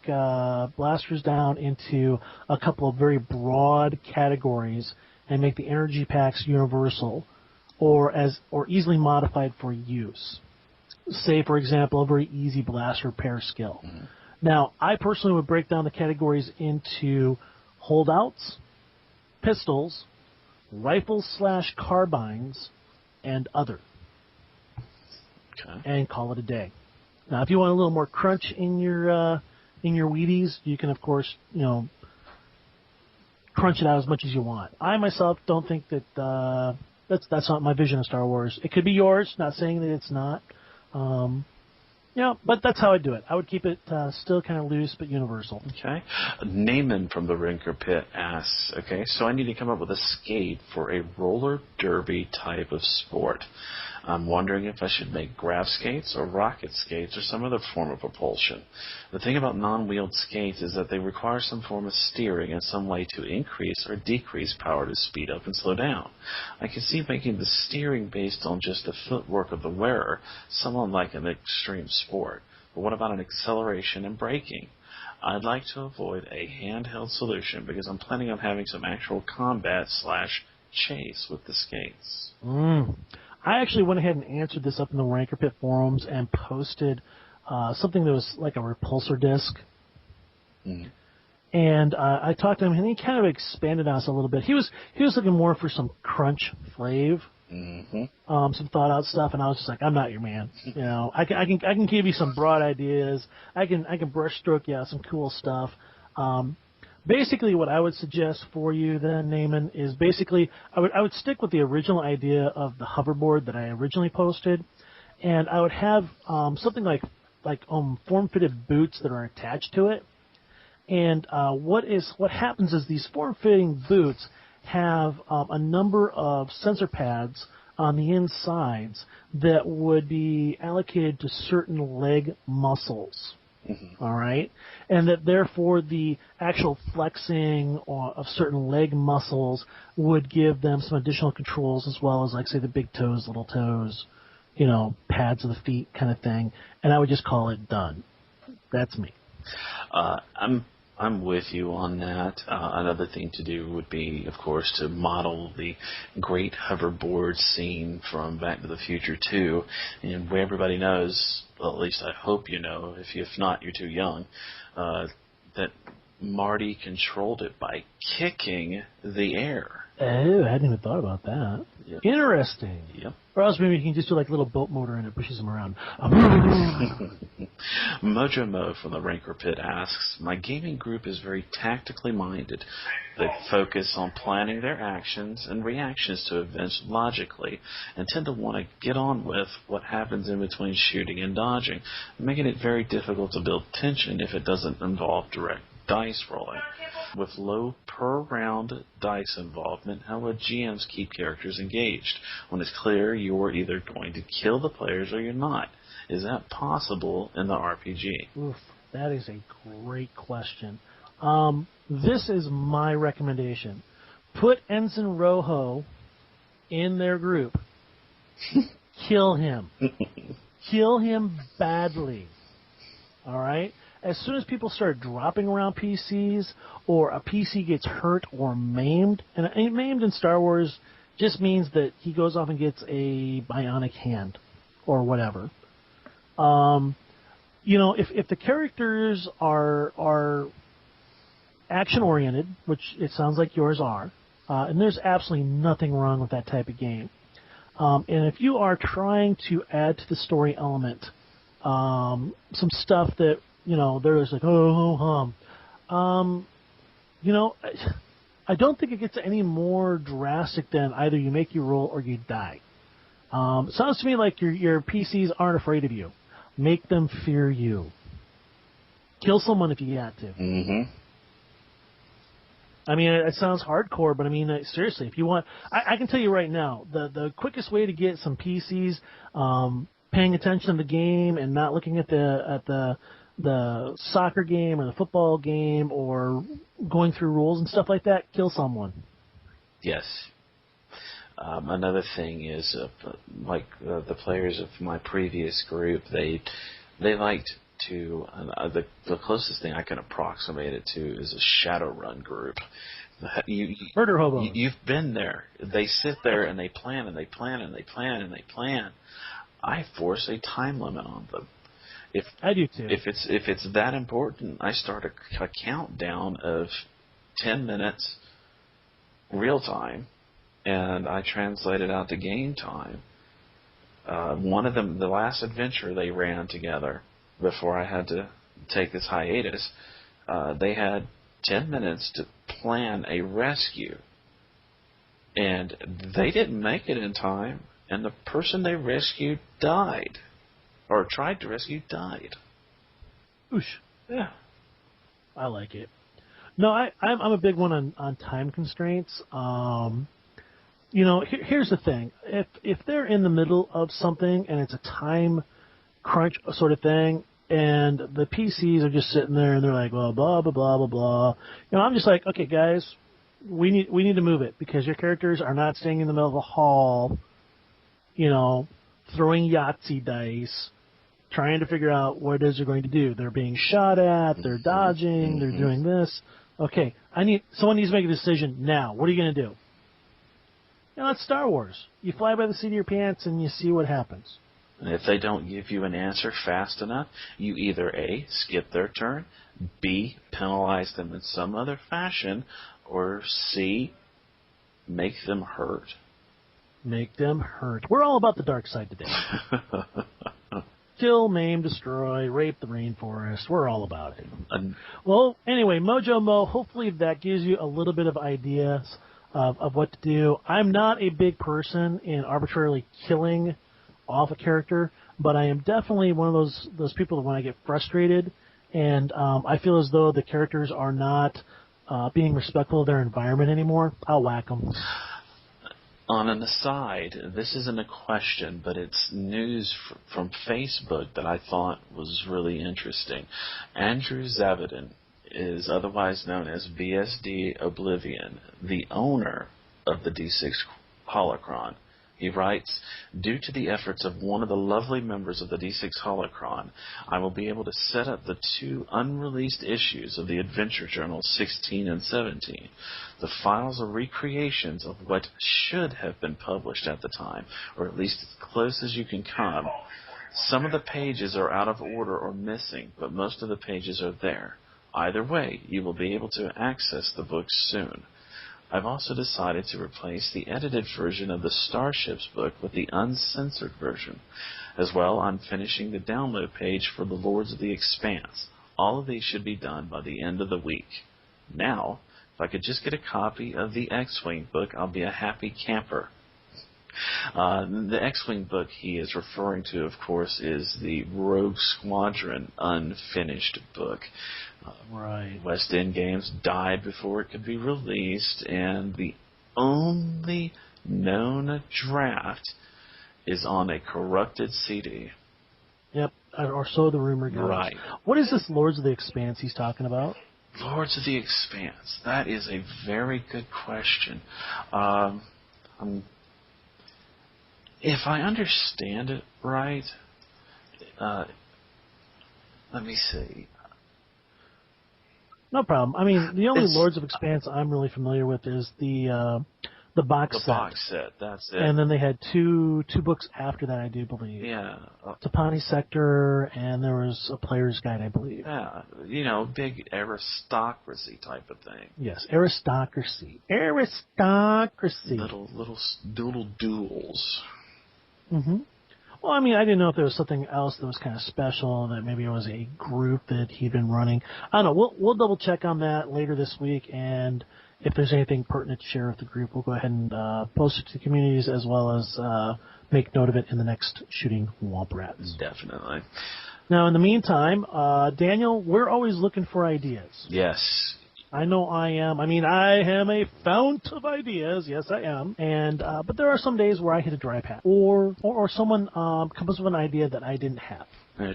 blasters down into a couple of very broad categories and make the energy packs universal or easily modified for use. Say, for example, a very easy blast repair skill. Mm-hmm. Now, I personally would break down the categories into holdouts, pistols, rifles/carbines, and other. Okay. And call it a day. Now, if you want a little more crunch in your Wheaties, you can, of course, crunch it out as much as you want. I myself don't think that that's not my vision of Star Wars. It could be yours. Not saying that it's not. But that's how I do it. I would keep it still kind of loose but universal. Okay. Naaman from the Rinker Pit asks, okay, so I need to come up with a skate for a roller derby type of sport. I'm wondering if I should make grav skates or rocket skates or some other form of propulsion. The thing about non-wheeled skates is that they require some form of steering and some way to increase or decrease power to speed up and slow down. I can see making the steering based on just the footwork of the wearer, somewhat like an extreme sport. But what about an acceleration and braking? I'd like to avoid a handheld solution because I'm planning on having some actual combat/chase with the skates. I actually went ahead and answered this up in the Ranker Pit forums and posted something that was like a repulsor disc. And I talked to him, and he kind of expanded on us a little bit. He was looking more for some crunch flav, some thought out stuff, and I was just like, I'm not your man. I can give you some broad ideas. I can brush stroke you out some cool stuff. Basically, what I would suggest for you then, Naaman, is basically I would stick with the original idea of the hoverboard that I originally posted, and I would have something like form-fitted boots that are attached to it. And what happens is these form-fitting boots have a number of sensor pads on the insides that would be allocated to certain leg muscles. All right, and that therefore the actual flexing of certain leg muscles would give them some additional controls, as well as, like, say, the big toes, little toes, pads of the feet kind of thing. And I would just call it done. That's me. I'm with you on that. Another thing to do would be, of course, to model the great hoverboard scene from Back to the Future 2, and where everybody knows, well, at least I hope you know, if not, you're too young, that Marty controlled it by kicking the air. Oh, I hadn't even thought about that. Yep. Interesting. Yep. Or else maybe you can just do like a little boat motor and it pushes them around. Mojo Mo from the Ranker Pit asks, my gaming group is very tactically minded. They focus on planning their actions and reactions to events logically and tend to want to get on with what happens in between shooting and dodging, making it very difficult to build tension if it doesn't involve direct dice rolling. With low per-round dice involvement, how would GMs keep characters engaged when it's clear you're either going to kill the players or you're not? Is that possible in the RPG? Oof, that is a great question. This is my recommendation. Put Ensign Rojo in their group. Kill him. Kill him badly. All right? As soon as people start dropping around PCs, or a PC gets hurt or maimed, and maimed in Star Wars just means that he goes off and gets a bionic hand or whatever. If the characters are action-oriented, which it sounds like yours are, and there's absolutely nothing wrong with that type of game. And if you are trying to add to the story element some stuff that, there's like, I don't think it gets any more drastic than either you make your roll or you die. Sounds to me like your PCs aren't afraid of you. Make them fear you. Kill someone if you got to. Mm-hmm. I mean, it sounds hardcore, but I mean, seriously, if you want, I can tell you right now, the quickest way to get some PCs paying attention to the game and not looking at the soccer game or the football game or going through rules and stuff like that, kill someone. Yes. Another thing is, the players of my previous group, they liked to the closest thing I can approximate it to is a Shadowrun group. Murder hobos. You've been there. They sit there and they plan and they plan and they plan and they plan. I force a time limit on them. I do too. If it's that important, I start a countdown of 10 minutes real time, and I translate it out to game time. One of them, the last adventure they ran together before I had to take this hiatus, they had 10 minutes to plan a rescue, and they didn't make it in time, and the person they rescued died, or tried to rescue died. Oosh. Yeah. I like it. No, I'm a big one on time constraints. Here's the thing. If they're in the middle of something and it's a time crunch sort of thing, and the PCs are just sitting there and they're like, well, blah, blah, blah, blah, blah. I'm just like, okay, guys, we need to move it because your characters are not staying in the middle of the hall, throwing Yahtzee dice, trying to figure out what it is they're going to do. They're being shot at, they're dodging, they're doing this. Okay, someone needs to make a decision now. What are you going to do? It's Star Wars. You fly by the seat of your pants and you see what happens. And if they don't give you an answer fast enough, you either A, skip their turn, B, penalize them in some other fashion, or C, make them hurt. Make them hurt. We're all about the dark side today. Kill, maim, destroy, rape the rainforest. We're all about it. Well, anyway, Mojo Mo, hopefully that gives you a little bit of ideas of what to do. I'm not a big person in arbitrarily killing off a character, but I am definitely one of those people that when I get frustrated and I feel as though the characters are not being respectful of their environment anymore, I'll whack them. On an aside, this isn't a question, but it's news from Facebook that I thought was really interesting. Andrew Zavodin is otherwise known as BSD Oblivion, the owner of the D6 Holocron. He writes, due to the efforts of one of the lovely members of the D6 Holocron, I will be able to set up the 2 unreleased issues of the Adventure Journals 16 and 17. The files are recreations of what should have been published at the time, or at least as close as you can come. Some of the pages are out of order or missing, but most of the pages are there. Either way, you will be able to access the books soon. I've also decided to replace the edited version of the Starships book with the uncensored version. As well, I'm finishing the download page for the Lords of the Expanse. All of these should be done by the end of the week. Now, if I could just get a copy of the X-Wing book, I'll be a happy camper. The X-Wing book he is referring to, of course, is the Rogue Squadron unfinished book. Right. West End Games died before it could be released, and the only known draft is on a corrupted CD. Yep, or so the rumor goes. Right. What is this Lords of the Expanse he's talking about? Lords of the Expanse. That is a very good question. If I understand it right, let me see. No problem. I mean, the only Lords of Expanse I'm really familiar with is the box set. The box set, that's it. And then they had two books after that, I do believe. Yeah. Tapani Sector, and there was a Player's Guide, I believe. Yeah, big aristocracy type of thing. Yes, aristocracy. Aristocracy. Little duels. Mm-hmm. Well, I mean, I didn't know if there was something else that was kind of special, that maybe it was a group that he'd been running. I don't know. We'll double check on that later this week, and if there's anything pertinent to share with the group, we'll go ahead and post it to the communities as well as make note of it in the next Shooting Womp Rats. Definitely. Now, in the meantime, Daniel, we're always looking for ideas. Yes. I know I am. I mean, I am a fount of ideas. Yes, I am. And but there are some days where I hit a dry patch, or someone comes up with an idea that I didn't have.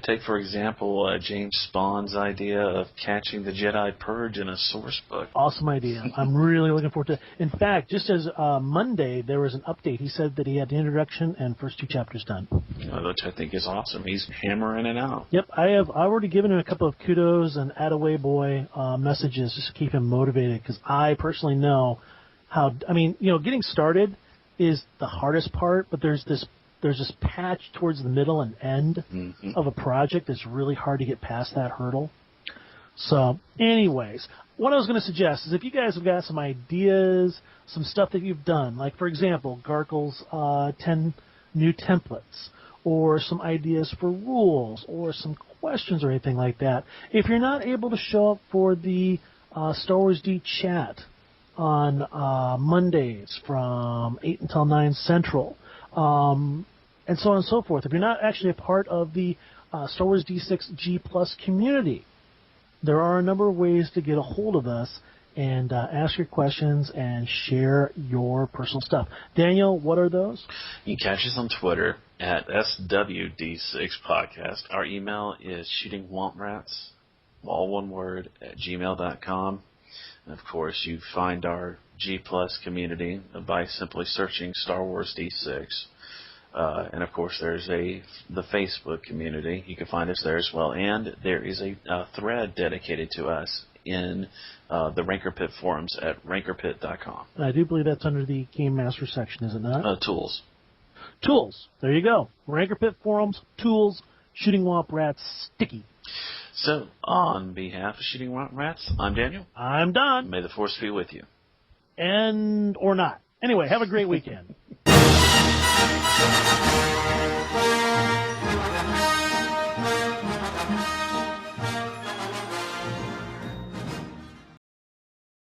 Take, for example, James Spawn's idea of catching the Jedi Purge in a source book. Awesome idea. I'm really looking forward to it. In fact, just as Monday, there was an update. He said that he had the introduction and first 2 chapters done. Which I think is awesome. He's hammering it out. Yep, I've already given him a couple of kudos and attaboy boy messages just to keep him motivated, because I personally know how, getting started is the hardest part, but there's this patch towards the middle and end of a project that's really hard to get past that hurdle. So, anyways, what I was going to suggest is if you guys have got some ideas, some stuff that you've done, like, for example, Garkle's 10 new templates, or some ideas for rules, or some questions or anything like that, if you're not able to show up for the Star Wars D chat on Mondays from 8 until 9 Central, and so on and so forth. If you're not actually a part of the Star Wars D6 G Plus community, there are a number of ways to get a hold of us and ask your questions and share your personal stuff. Daniel, what are those? You can catch us on Twitter at SWD6Podcast. Our email is shootingwomprats, all one word, at gmail.com. And, of course, you find our G Plus community by simply searching Star Wars D6. And, of course, there's the Facebook community. You can find us there as well. And there is a thread dedicated to us in the Ranker Pit forums at rankerpit.com. I do believe that's under the Game Master section, is it not? Tools. Tools. There you go. Ranker Pit forums, tools, Shooting Womp Rats, sticky. So, on behalf of Shooting Womp Rats, I'm Daniel. I'm Don. May the Force be with you. Or not. Anyway, have a great weekend.